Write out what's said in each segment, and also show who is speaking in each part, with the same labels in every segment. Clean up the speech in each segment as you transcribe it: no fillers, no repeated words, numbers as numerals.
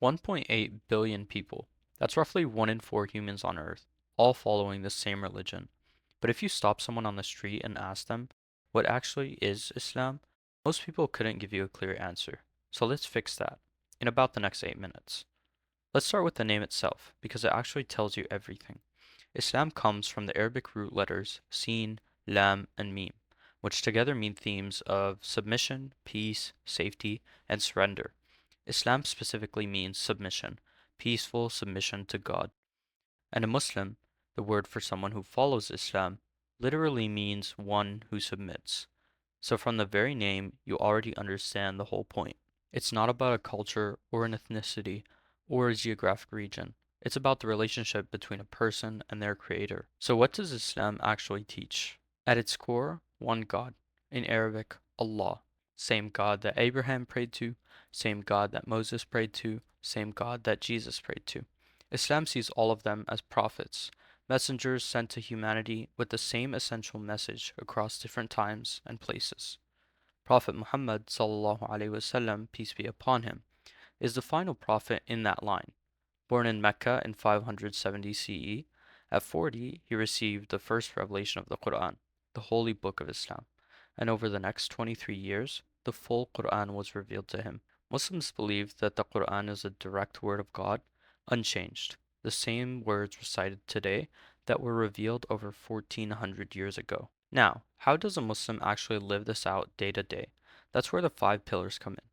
Speaker 1: 1.8 billion people. That's roughly 1 in 4 humans on Earth, all following the same religion. But if you stop someone on the street and ask them, what actually is Islam? Most people couldn't give you a clear answer. So let's fix that in about the next 8 minutes. Let's start with the name itself, because it actually tells you everything. Islam comes from the Arabic root letters Sin, Lam, and Mim, which together mean themes of submission, peace, safety, and surrender. Islam specifically means submission, peaceful submission to God. And a Muslim, the word for someone who follows Islam, literally means one who submits. So from the very name, you already understand the whole point. It's not about a culture or an ethnicity or a geographic region. It's about the relationship between a person and their creator. So what does Islam actually teach? At its core, one God. In Arabic, Allah. Same God that Abraham prayed to, same God that Moses prayed to, same God that Jesus prayed to. Islam sees all of them as prophets, messengers sent to humanity with the same essential message across different times and places. Prophet Muhammad sallallahu alaihi wasallam, peace be upon him, is the final prophet in that line. Born in Mecca in 570 CE, at 40 he received the first revelation of the Quran, the holy book of Islam, and over the next 23 years, the full Quran was revealed to him. Muslims believe that the Quran is a direct word of God, unchanged, the same words recited today that were revealed over 1400 years ago. Now, how does a Muslim actually live this out day to day? That's where the 5 pillars come in.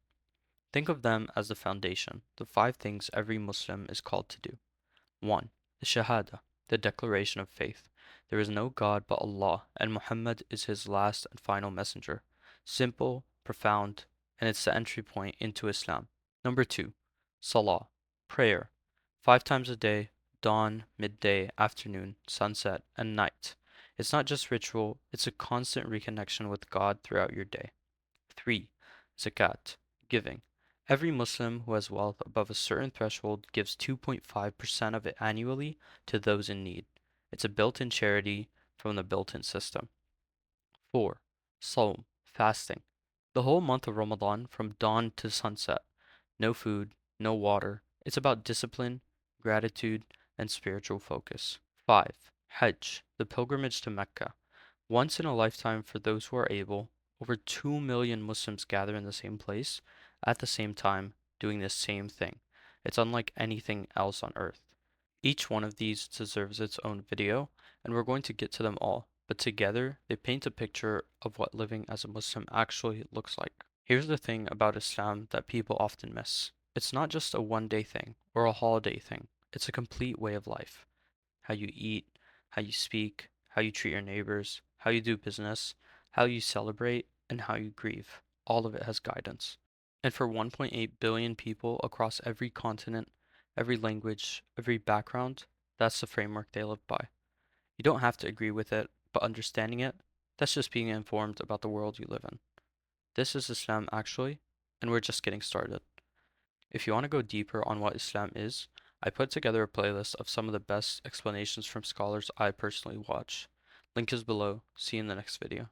Speaker 1: Think of them as the foundation, the 5 things every Muslim is called to do. 1. The Shahada, the declaration of faith. There is no God but Allah, and Muhammad is his last and final messenger. Simple, profound, and it's the entry point into Islam. Number 2. Salah, prayer. 5 times a day, dawn, midday, afternoon, sunset, and night. It's not just ritual, it's a constant reconnection with God throughout your day. 3. Zakat, giving. Every Muslim who has wealth above a certain threshold gives 2.5% of it annually to those in need. It's a built-in charity from the built-in system. 4. Sawm, fasting. The whole month of Ramadan from dawn to sunset. No food, no water. It's about discipline, gratitude, and spiritual focus. 5. Hajj, the pilgrimage to Mecca. Once in a lifetime for those who are able, over 2 million Muslims gather in the same place at the same time doing the same thing. It's unlike anything else on earth. Each one of these deserves its own video, and we're going to get to them all, but together they paint a picture of what living as a Muslim actually looks like. Here's the thing about Islam that people often miss. It's not just a one-day thing or a holiday thing. It's a complete way of life. How you eat, how you speak, how you treat your neighbors, how you do business, how you celebrate, and how you grieve. All of it has guidance. And for 1.8 billion people across every continent, every language, every background, that's the framework they live by. You don't have to agree with it, but understanding it, that's just being informed about the world you live in. This is Islam actually, and we're just getting started. If you want to go deeper on what Islam is, I put together a playlist of some of the best explanations from scholars I personally watch. Link is below. See you in the next video.